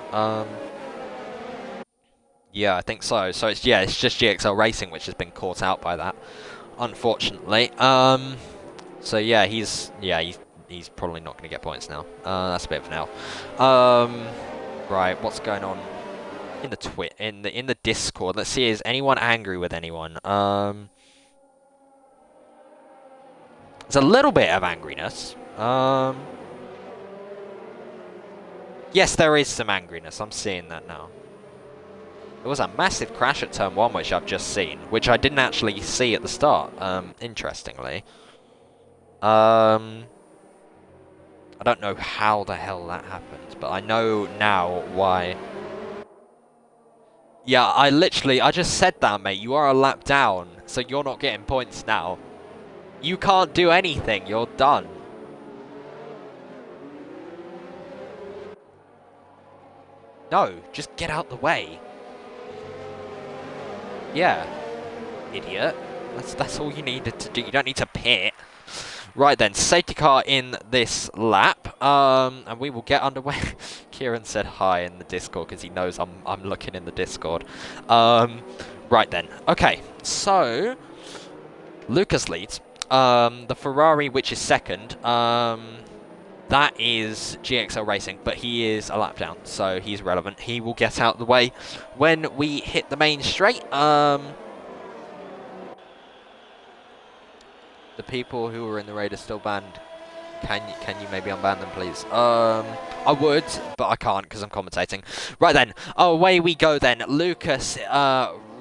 Yeah, I think so. So it's just GXL Racing which has been caught out by that, unfortunately. So yeah, he's probably not going to get points now. That's a bit of an L. Right, what's going on in the in the Discord? Let's see, is anyone angry with anyone? There's a little bit of angriness. Yes, there is some angriness. I'm seeing that now. There was a massive crash at turn 1, which I've just seen, which I didn't actually see at the start, interestingly. I don't know how the hell that happened, but I know now why. Yeah, I just said that, mate. You are a lap down, so you're not getting points now. You can't do anything. You're done. No, just get out the way. Yeah, idiot. That's all you needed to do. You don't need to pit. Right then, safety car in this lap, and we will get underway. Kieran said hi in the Discord because he knows I'm looking in the Discord. Right then, okay. So Lucas leads. The Ferrari, which is second, that is GXL Racing, but he is a lap down, so he's relevant. He will get out of the way when we hit the main straight. The people who were in the raid are still banned. Can you maybe unban them, please? I would, but I can't because I'm commentating. Right then, away we go then. Lucas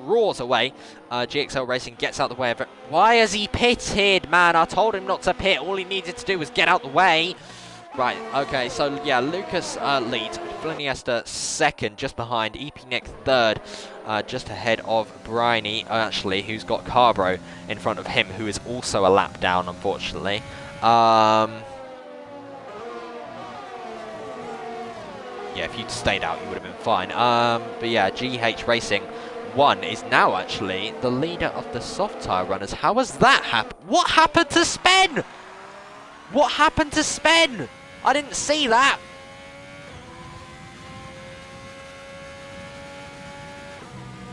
roars away. GXL Racing gets out the way of it. Why has he pitted, man? I told him not to pit. All he needed to do was get out the way. Right, okay, so yeah, Lucas leads. Fliniesta second, just behind. EP next third, just ahead of Bryony, actually, who's got Carbro in front of him, who is also a lap down, unfortunately. Yeah, if you'd stayed out, you would have been fine. But yeah, GH Racing 1 is now actually the leader of the soft tyre runners. How has that happened? What happened to Spen? What happened to Spen? I didn't see that.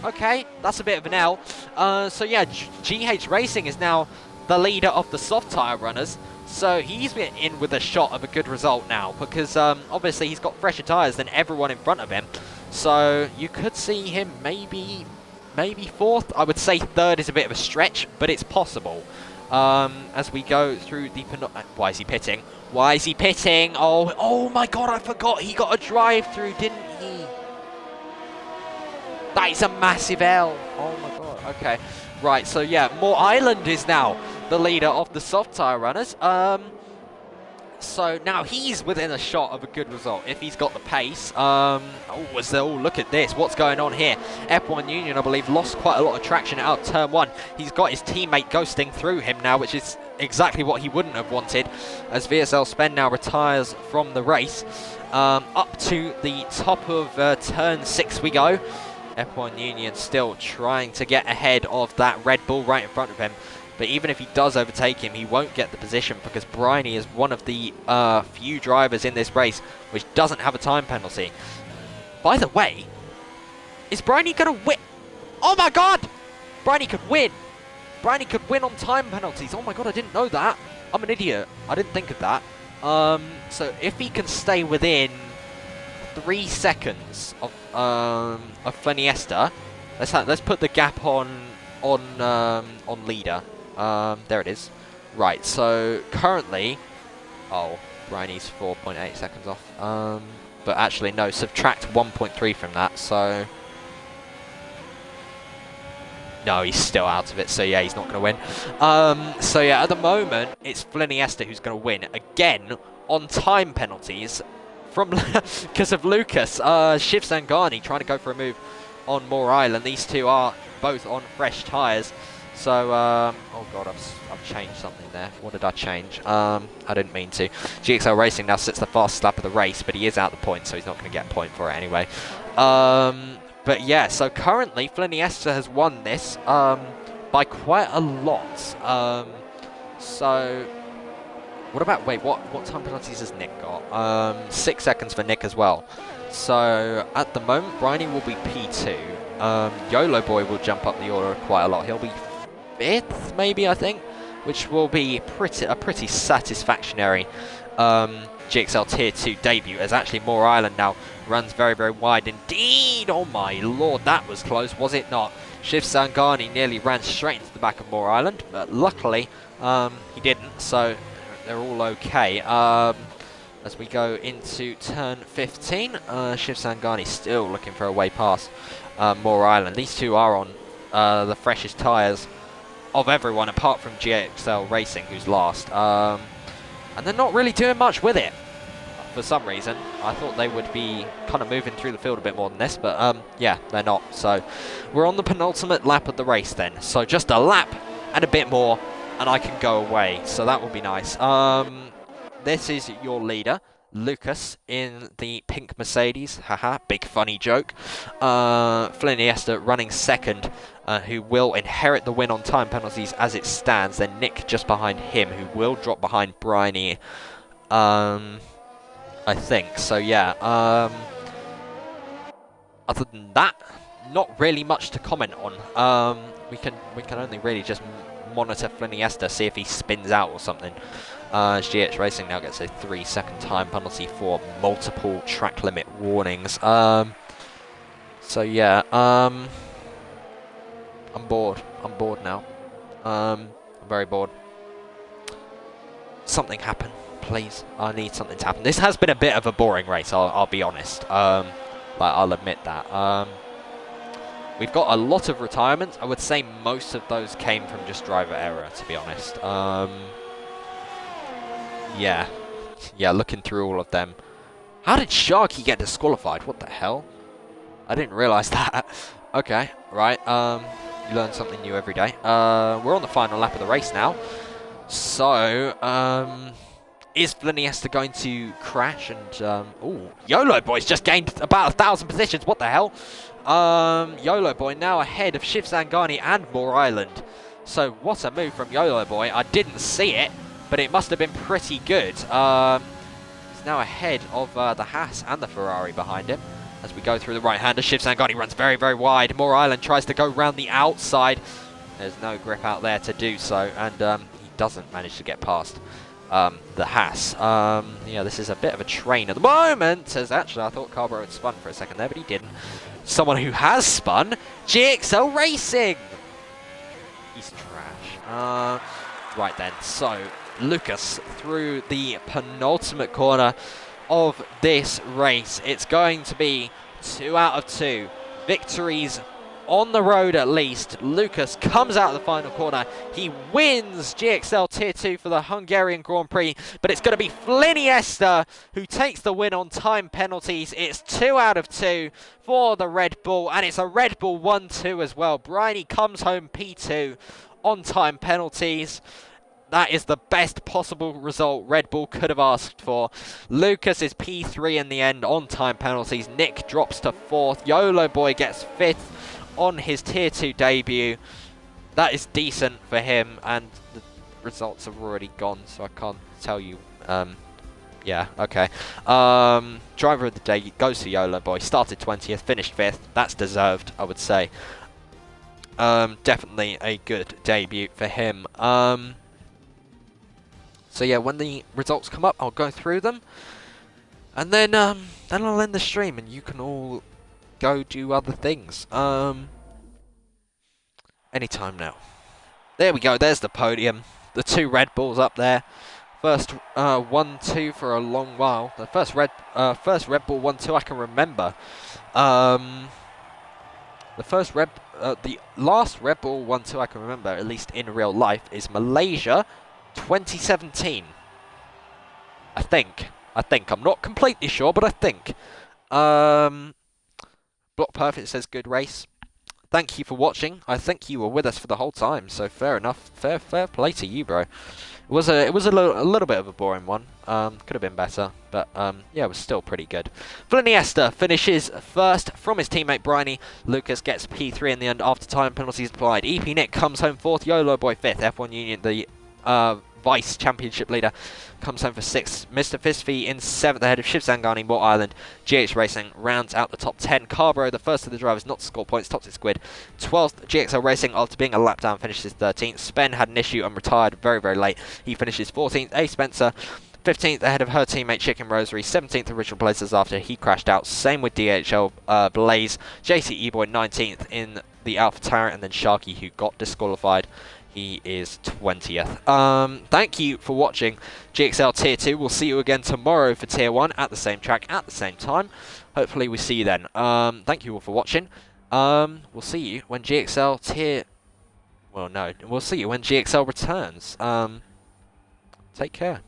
Okay, that's a bit of an L. So yeah, GH Racing is now the leader of the soft tyre runners. So he's been in with a shot of a good result now, because obviously he's got fresher tyres than everyone in front of him. So you could see him maybe fourth. I would say third is a bit of a stretch, but it's possible. As we go through the... Why is he pitting? Why is he pitting? Oh my god, I forgot. He got a drive-through, didn't he? That is a massive L. Oh my god. Okay. Right, so yeah, Moore Island is now the leader of the soft tyre runners. So now he's within a shot of a good result if he's got the pace. Look at this. What's going on here? F1 Union, I believe, lost quite a lot of traction out of turn 1. He's got his teammate ghosting through him now, which is exactly what he wouldn't have wanted, as VSL Spen now retires from the race. Up to the top of turn 6 we go. F1 Union still trying to get ahead of that Red Bull right in front of him. But even if he does overtake him, he won't get the position because Bryony is one of the few drivers in this race which doesn't have a time penalty. By the way, is Bryony going to win? Oh my god! Bryony could win! Bryony could win on time penalties. Oh my god, I didn't know that. I'm an idiot. I didn't think of that. So if he can stay within 3 seconds of Fliniesta, let's put the gap on leader. There it is. Right, so currently, Bryony's 4.8 seconds off. But actually, no, subtract 1.3 from that, so... No, he's still out of it, so yeah, he's not going to win. So yeah, at the moment, it's Fliniesta who's going to win. Again, on time penalties, from because of Lucas. Shiv Sangani trying to go for a move on Moore Island. These two are both on fresh tyres. So, oh god, I've changed something there. What did I change? I didn't mean to. GXL Racing now sits the fastest lap of the race, but he is out the point, so he's not going to get a point for it anyway. But yeah, so currently Fliniesta has won this by quite a lot. So, what about, wait, what time penalties has Nick got? 6 seconds for Nick as well. So, at the moment, Bryony will be P2. YOLO Boy will jump up the order quite a lot. He'll be 5th, maybe, I think, which will be a pretty satisfactory GXL Tier 2 debut, as actually Moore Island now runs very, very wide indeed. Oh my lord, that was close, was it not? Shiv Sangani nearly ran straight into the back of Moore Island, but luckily he didn't, so they're all okay. As we go into turn 15, Shiv Sangani still looking for a way past Moore Island. These two are on the freshest tyres of everyone apart from GXL Racing, who's last. And they're not really doing much with it for some reason. I thought they would be kind of moving through the field a bit more than this, but yeah, they're not. So we're on the penultimate lap of the race then. So just a lap and a bit more, and I can go away. So that will be nice. This is your leader, Lucas, in the pink Mercedes. Haha, big funny joke. Fliniesta running second, who will inherit the win on time penalties as it stands. Then Nick just behind him, who will drop behind Bryony, I think. So yeah, other than that, not really much to comment on. We can only really just monitor Fliniesta, see if he spins out or something. GX Racing now gets a 3-second time penalty for multiple track limit warnings. So yeah, I'm bored. I'm bored now. I'm very bored. Something happen, please. I need something to happen. This has been a bit of a boring race, I'll be honest. Like, I'll admit that. We've got a lot of retirements. I would say most of those came from just driver error, to be honest. Yeah, looking through all of them. How did Sharky get disqualified? What the hell? I didn't realise that. Okay, right. You learn something new every day. We're on the final lap of the race now. So, is Fliniesta going to crash? And, ooh, YOLO Boy's just gained about 1,000 positions. What the hell? YOLO Boy now ahead of Shiv Sangani and Moore Island. So, what a move from YOLO Boy. I didn't see it, but it must have been pretty good. He's now ahead of the Haas and the Ferrari behind him. As we go through the right-hander, Shiv Sangani runs very, very wide. Moore Island tries to go round the outside. There's no grip out there to do so, and he doesn't manage to get past the Haas. Yeah, this is a bit of a train at the moment, as actually I thought Carbro had spun for a second there, but he didn't. Someone who has spun, GXL Racing! He's trash. Right then, so Lucas through the penultimate corner of this race. It's going to be 2 out of 2. victories on the road at least. Lucas comes out of the final corner. He wins GXL Tier 2 for the Hungarian Grand Prix, but it's going to be Iniesta who takes the win on time penalties. It's 2 out of 2 for the Red Bull, and it's a Red Bull 1-2 as well. Bryony comes home P2 on time penalties. That is the best possible result Red Bull could have asked for. Lucas is P3 in the end on time penalties. Nick drops to 4th. YOLO Boy gets 5th on his Tier 2 debut. That is decent for him, and the results have already gone, so I can't tell you. Yeah, okay. Driver of the day goes to YOLO Boy. Started 20th, finished 5th. That's deserved, I would say. Definitely a good debut for him. So yeah, when the results come up, I'll go through them, and then I'll end the stream, and you can all go do other things. Anytime now. There we go. There's the podium. The 2 Red Bulls up there. First 1-2 for a long while. The first Red Bull 1-2 I can remember. The last Red Bull 1-2 I can remember, at least in real life, is Malaysia 2017. I think. I'm not completely sure, but I think. Block Perfect says good race. Thank you for watching. I think you were with us for the whole time, so fair enough. Fair play to you, bro. It was a little bit of a boring one. Could have been better, but yeah, it was still pretty good. Iniesta finishes 1st from his teammate Bryony. Lucas gets P3 in the end after time penalties applied. EP Nick comes home 4th. YOLO Boy 5th. F1 Union, the Vice Championship leader, comes home for 6th. Mr. Fisfy in 7th ahead of Shiv Sangani, Mort Island. GH Racing rounds out the top 10. Carbro, the first of the drivers not to score points, tops his squid. 12th, GXL Racing, after being a lap down, finishes 13th. Spen had an issue and retired very, very late. He finishes 14th. A. Spencer, 15th ahead of her teammate Chicken Rosary. 17th original places after he crashed out. Same with DHL Blaze. JCE Boy 19th in the Alpha Tyrant, and then Sharky, who got disqualified. He is 20th. Thank you for watching GXL Tier 2. We'll see you again tomorrow for Tier 1 at the same track, at the same time. Hopefully we see you then. Thank you all for watching. We'll see you when GXL Tier... Well, no. We'll see you when GXL returns. Take care.